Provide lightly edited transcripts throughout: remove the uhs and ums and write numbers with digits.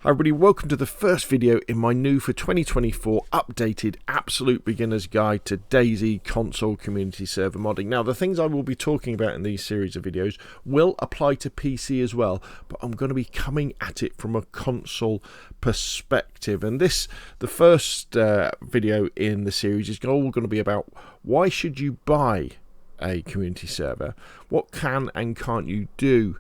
Hi everybody, welcome to the first video in my new for 2024 updated absolute beginner's guide to DayZ console community server modding. Now the things I will be talking about in these series of videos will apply to PC as well, but I'm going to be coming at it from a console perspective. And the first video in the series is all going to be about why should you buy a community server, what can and can't you do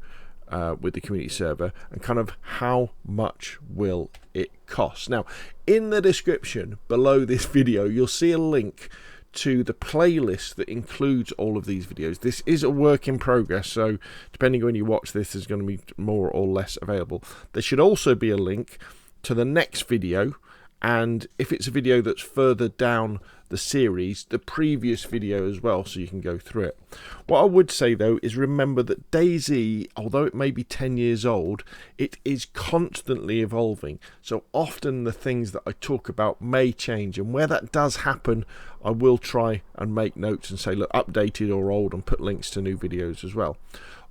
with the community server, and kind of how much will it cost. Now in the description below this video you'll see a link to the playlist that includes all of these videos. This is a work in progress, so depending on when you watch this there's going to be more or less available. There should also be a link to the next video, and if it's a video that's further down the series, the previous video as well, so you can go through it. What I would say though is remember that DayZ, although it may be 10 years old, it is constantly evolving. So often the things that I talk about may change, and where that does happen I will try and make notes and say look, updated or old, and put links to new videos as well.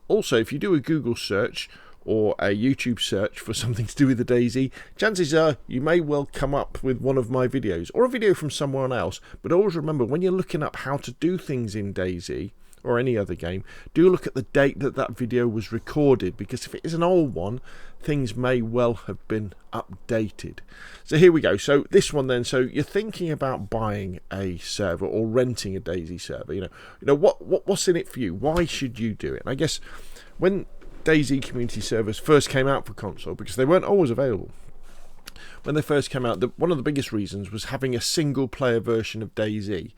Also, if you do a Google search or a YouTube search for something to do with the DayZ, chances are you may well come up with one of my videos or a video from someone else. But always remember, when you're looking up how to do things in DayZ or any other game, do look at the date that that video was recorded, because if it is an old one, things may well have been updated. So here we go. So this one then, so you're thinking about buying a server or renting a DayZ server. You know what's in it for you? Why should you do it? And I guess when DayZ community servers first came out for console, because they weren't always available. When they first came out, one of the biggest reasons was having a single player version of DayZ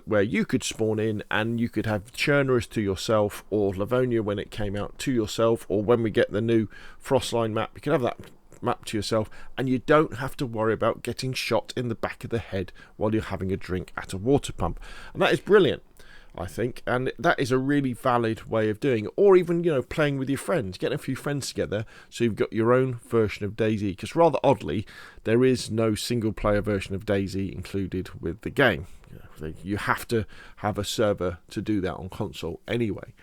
where you could spawn in and you could have Chernarus to yourself, or Livonia when it came out to yourself, or when we get the new Frostline map you can have that map to yourself, and you don't have to worry about getting shot in the back of the head while you're having a drink at a water pump. And that is brilliant, I think, and that is a really valid way of doing it. Or even, playing with your friends, getting a few friends together so you've got your own version of DayZ, because rather oddly there is no single player version of DayZ included with the game. You have to have a server to do that on console anyway.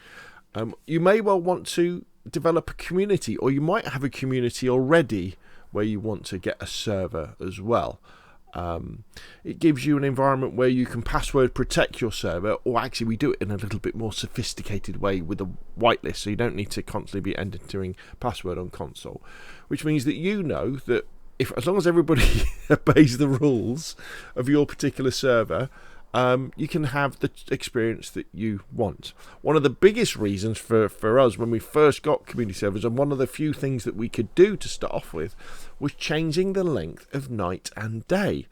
You may well want to develop a community, or you might have a community already where you want to get a server as well. It gives you an environment where you can password protect your server, or actually we do it in a little bit more sophisticated way with a whitelist, so you don't need to constantly be entering password on console, which means that you know that as long as everybody obeys the rules of your particular server, you can have the experience that you want. One of the biggest reasons for us when we first got community servers, and one of the few things that we could do to start off with, was changing the length of night and day.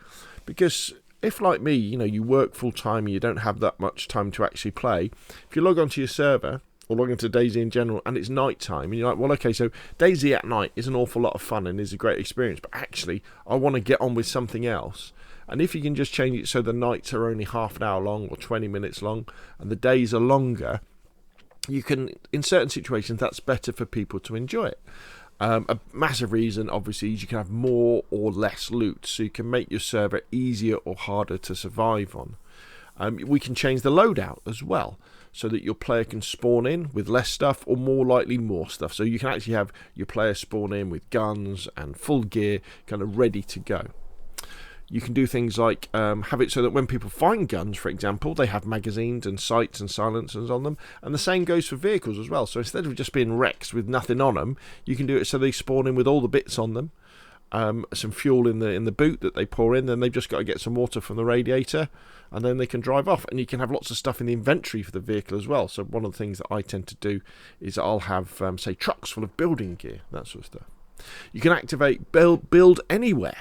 Because if, like me, you work full time and you don't have that much time to actually play, if you log onto your server or log into DayZ in general and it's night time and you're like, well, okay, so DayZ at night is an awful lot of fun and is a great experience, but actually I want to get on with something else. And if you can just change it so the nights are only half an hour long or 20 minutes long and the days are longer, you can, in certain situations, that's better for people to enjoy it. A massive reason, obviously, is you can have more or less loot, so you can make your server easier or harder to survive on. We can change the loadout as well, so that your player can spawn in with less stuff, or more likely more stuff. So you can actually have your player spawn in with guns and full gear, kind of ready to go. You can do things like have it so that when people find guns, for example, they have magazines and sights and silencers on them. And the same goes for vehicles as well. So instead of just being wrecks with nothing on them, you can do it so they spawn in with all the bits on them. Some fuel in the boot that they pour in, then they've just got to get some water from the radiator, and then they can drive off. And you can have lots of stuff in the inventory for the vehicle as well. So one of the things that I tend to do is I'll have, say, trucks full of building gear, that sort of stuff. You can activate build anywhere.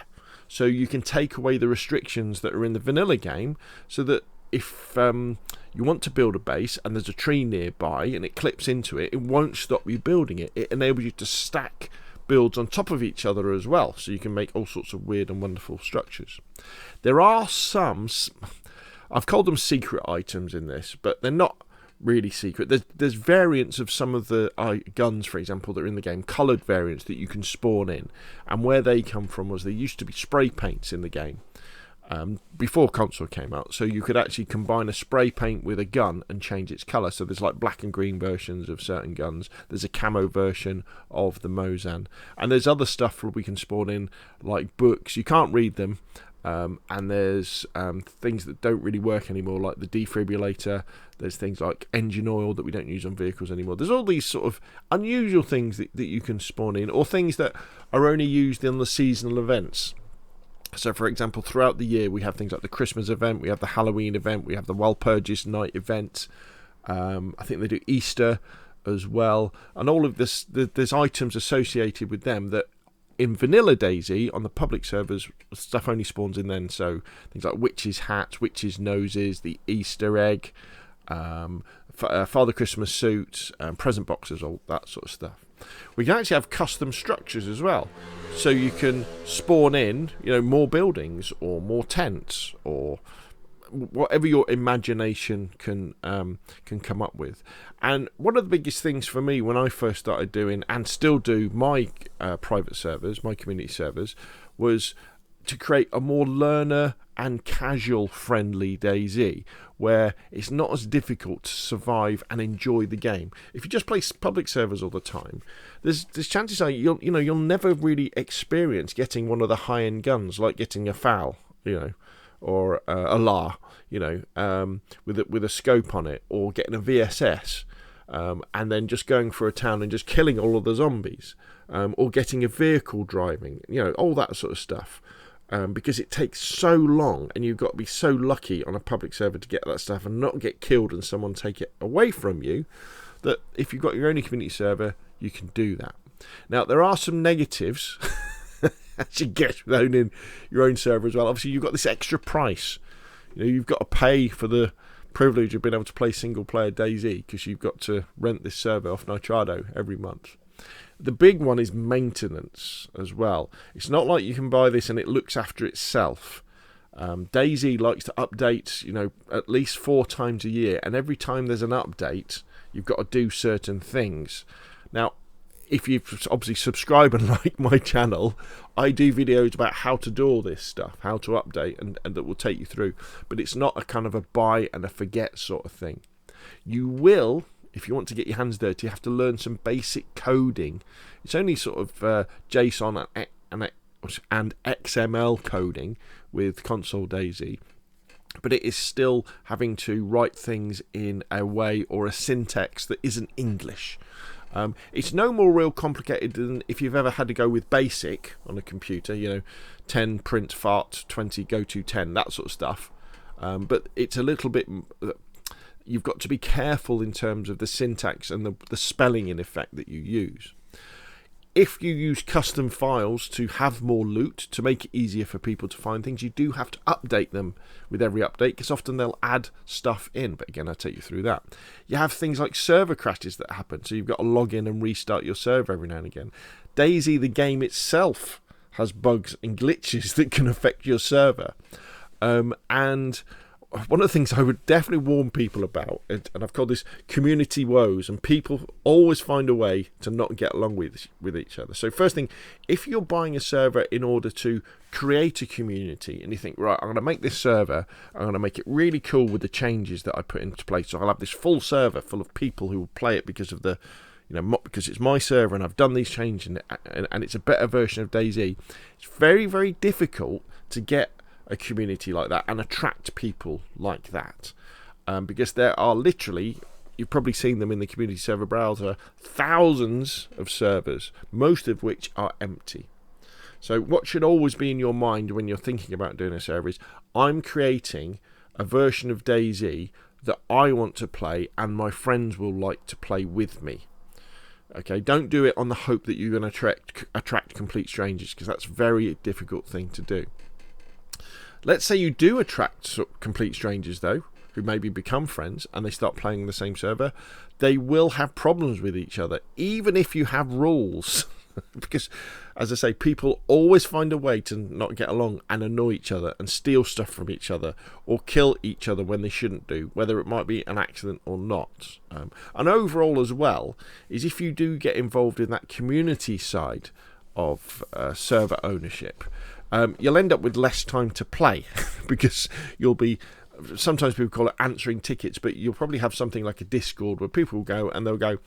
So you can take away the restrictions that are in the vanilla game, so that if you want to build a base and there's a tree nearby and it clips into it, it won't stop you building it. It enables you to stack builds on top of each other as well, so you can make all sorts of weird and wonderful structures. There are some, I've called them secret items in this, but they're not really secret. There's variants of some of the guns, for example, that are in the game, coloured variants that you can spawn in, and where they come from was there used to be spray paints in the game, before console came out, so you could actually combine a spray paint with a gun and change its colour. So there's like black and green versions of certain guns, there's a camo version of the Mosin, and there's other stuff where we can spawn in, like books. You can't read them, and there's things that don't really work anymore, like the defibrillator. There's things like engine oil that we don't use on vehicles anymore. There's all these sort of unusual things that you can spawn in, or things that are only used in the seasonal events. So, for example, throughout the year, we have things like the Christmas event, we have the Halloween event, we have the Walpurgis night event. I think they do Easter as well. And all of this, there's items associated with them that in vanilla DayZ, on the public servers, stuff only spawns in then. So, things like witches' hats, witches' noses, the Easter egg, Father Christmas suits, present boxes, all that sort of stuff. We can actually have custom structures as well, so you can spawn in, more buildings or more tents or whatever your imagination can come up with. And one of the biggest things for me when I first started doing, and still do, my private servers, my community servers, was to create a more learner and casual friendly DayZ, where it's not as difficult to survive and enjoy the game. If you just play public servers all the time, there's chances are you'll never really experience getting one of the high-end guns, like getting a FAL, or a LA, with a scope on it, or getting a VSS, and then just going for a town and just killing all of the zombies, or getting a vehicle driving, all that sort of stuff. Because it takes so long, and you've got to be so lucky on a public server to get that stuff and not get killed and someone take it away from you, that if you've got your own community server, you can do that. Now, there are some negatives as you get with owning your own server as well. Obviously, you've got this extra price. You've got to pay for the privilege of being able to play single player DayZ, because you've got to rent this server off Nitrado every month. The big one is maintenance as well. It's not like you can buy this and it looks after itself. DayZ likes to update, at least 4 times a year, and every time there's an update, you've got to do certain things. Now, if you obviously subscribe and like my channel, I do videos about how to do all this stuff, how to update, and that will take you through. But it's not a kind of a buy and a forget sort of thing. You will, if you want to get your hands dirty, you have to learn some basic coding. It's only sort of JSON and XML coding with console DayZ, but it is still having to write things in a way or a syntax that isn't English. It's no more real complicated than if you've ever had to go with BASIC on a computer, 10 print fart, 20 go to 10, that sort of stuff. But it's a little bit... You've got to be careful in terms of the syntax and the spelling in effect that you use. If you use custom files to have more loot, to make it easier for people to find things, you do have to update them with every update, because often they'll add stuff in. But again, I'll take you through that. You have things like server crashes that happen, so you've got to log in and restart your server every now and again. DayZ, the game itself, has bugs and glitches that can affect your server. And one of the things I would definitely warn people about, and I've called this community woes, and people always find a way to not get along with each other. So first thing, if you're buying a server in order to create a community, and you think, right, I'm going to make this server, I'm going to make it really cool with the changes that I put into place, so I'll have this full server full of people who will play it because of because it's my server and I've done these changes and it's a better version of DayZ. It's very, very difficult to get a community like that and attract people like that, because there are literally, you've probably seen them in the community server browser, thousands of servers, most of which are empty. So what should always be in your mind when you're thinking about doing a server is, I'm creating a version of DayZ that I want to play and my friends will like to play with me. Okay, don't do it on the hope that you're going to attract complete strangers, because that's a very difficult thing to do. Let's say you do attract complete strangers, though, who maybe become friends and they start playing the same server. They will have problems with each other, even if you have rules. Because, as I say, people always find a way to not get along and annoy each other and steal stuff from each other or kill each other when they shouldn't do, whether it might be an accident or not. And overall as well, is if you do get involved in that community side server ownership. You'll end up with less time to play because you'll be, sometimes people call it answering tickets, but you'll probably have something like a Discord where people will go and they'll go,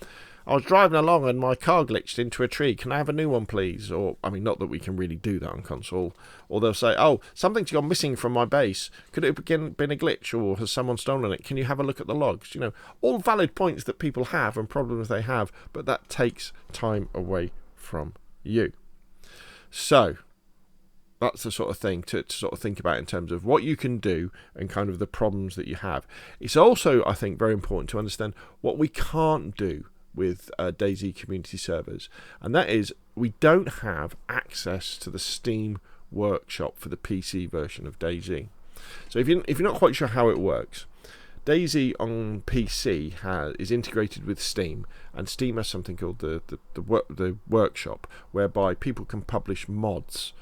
I was driving along and my car glitched into a tree. Can I have a new one, please? Or, I mean, not that we can really do that on console. Or they'll say, oh, something's gone missing from my base. Could it have been a glitch, or has someone stolen it? Can you have a look at the logs? You know, all valid points that people have and problems they have, but that takes time away from you. So that's the sort of thing to sort of think about in terms of what you can do and kind of the problems that you have. It's also, I think, very important to understand what we can't do with DayZ community servers, and that is we don't have access to the Steam workshop for the PC version of DayZ. So if you're not quite sure how it works, DayZ on PC is integrated with Steam, and Steam has something called the workshop, whereby people can publish mods.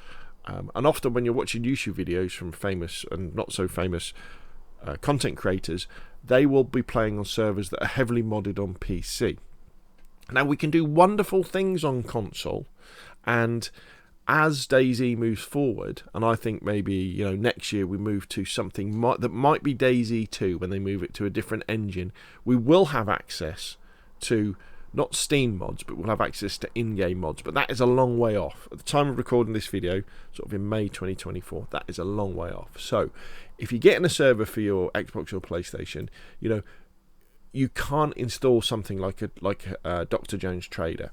And often when you're watching YouTube videos from famous and not so famous content creators, they will be playing on servers that are heavily modded on PC. Now, we can do wonderful things on console, and as DayZ moves forward, and I think maybe next year we move to something that might be DayZ 2 when they move it to a different engine, we will have access to not Steam mods, but we'll have access to in-game mods. But that is a long way off. At the time of recording this video, sort of in May 2024, that is a long way off. So if you're getting a server for your Xbox or PlayStation, you can't install something like Dr. Jones Trader.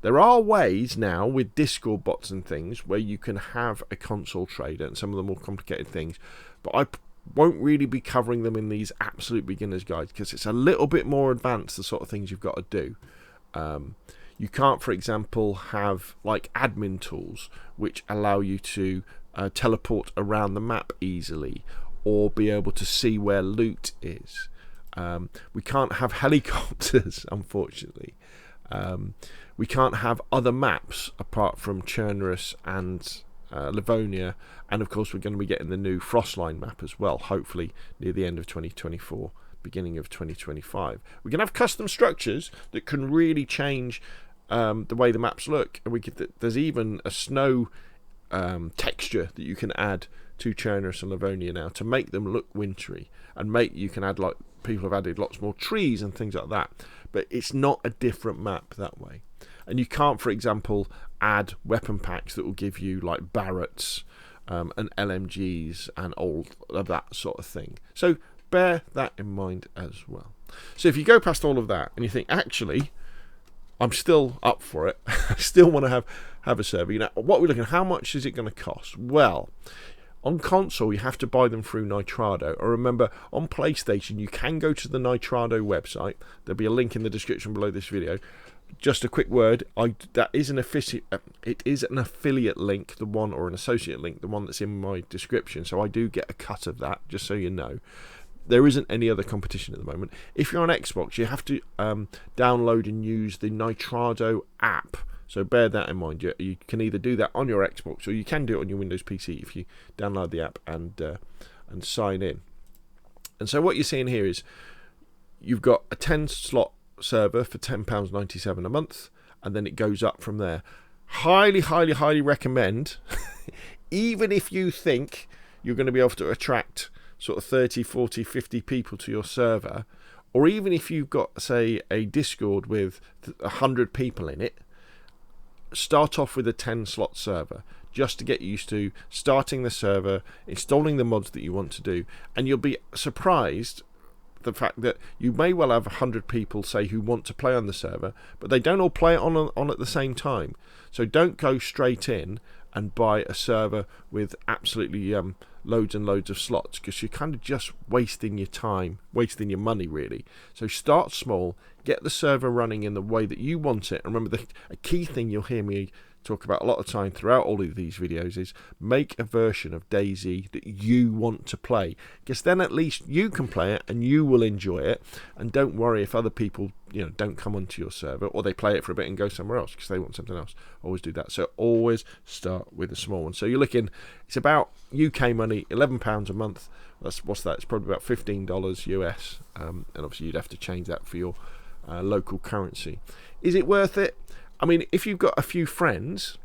There are ways now with Discord bots and things where you can have a console trader and some of the more complicated things, but I won't really be covering them in these absolute beginner's guides because it's a little bit more advanced, the sort of things you've got to do. You can't, for example, have like admin tools which allow you to teleport around the map easily or be able to see where loot is. We can't have helicopters, unfortunately. We can't have other maps apart from Chernarus and Livonia, and of course we're going to be getting the new Frostline map as well, hopefully near the end of 2024, beginning of 2025. We can have custom structures that can really change the way the maps look, and there's even a snow texture that you can add to Chernarus and Livonia now to make them look wintry, and you can add, like people have added, lots more trees and things like that, but it's not a different map that way. And you can't, for example, add weapon packs that will give you like Barretts and LMGs and all of that sort of thing. So bear that in mind as well. So if you go past all of that and you think, actually, I'm still up for it, I still want to have a server, what we're looking at, how much is it going to cost? Well, on console, you have to buy them through Nitrado. Or remember, on PlayStation, you can go to the Nitrado website. There'll be a link in the description below this video. Just a quick word, it is an affiliate link, the one, or an associate link, the one that's in my description. So I do get a cut of that, just so you know. There isn't any other competition at the moment. If you're on Xbox, you have to download and use the Nitrado app. So bear that in mind. You can either do that on your Xbox, or you can do it on your Windows PC if you download the app and sign in. And so what you're seeing here is you've got a 10-slot server for £10.97 a month, and then it goes up from there. Highly, highly, highly recommend, even if you think you're going to be able to attract sort of 30, 40, 50 people to your server, or even if you've got, say, a Discord with 100 people in it, start off with a 10-slot server just to get used to starting the server, installing the mods that you want to do, and you'll be surprised the fact that you may well have 100 people, say, who want to play on the server, but they don't all play it on at the same time. So don't go straight in and buy a server with absolutely loads and loads of slots, because you're kind of just wasting your time, wasting your money, really. So start small, get the server running in the way that you want it. And remember, a key thing you'll hear me talk about a lot of time throughout all of these videos is make a version of DayZ that you want to play, because then at least you can play it and you will enjoy it, and don't worry if other people don't come onto your server, or they play it for a bit and go somewhere else because they want something else. Always do that. So always start with a small one. So you're looking, it's about UK money, £11 a month. What's that? It's probably about $15 US, and obviously you'd have to change that for your local currency. Is it worth it? I mean, if you've got a few friends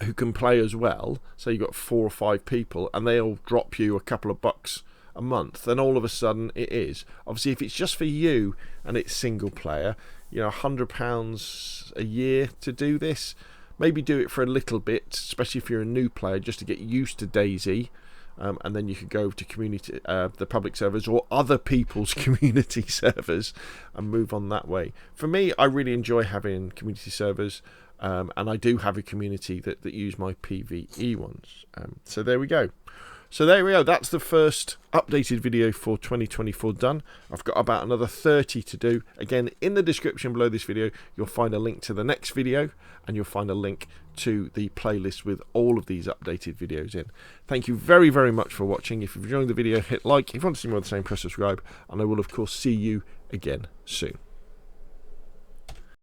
who can play as well, so you've got 4 or 5 people, and they'll drop you a couple of bucks a month, then all of a sudden it is. Obviously, if it's just for you and it's single player, you know, £100 a year to do this, maybe do it for a little bit, especially if you're a new player, just to get used to DayZ. And then you could go to community, the public servers or other people's community servers and move on that way. For me, I really enjoy having community servers, and I do have a community that use my PvE ones. So there we go. So there we go, that's the first updated video for 2024 done. I've got about another 30 to do. Again, in the description below this video, you'll find a link to the next video, and you'll find a link to the playlist with all of these updated videos in. Thank you very, very much for watching. If you've enjoyed the video, hit like. If you want to see more of the same, press subscribe, and I will, of course, see you again soon.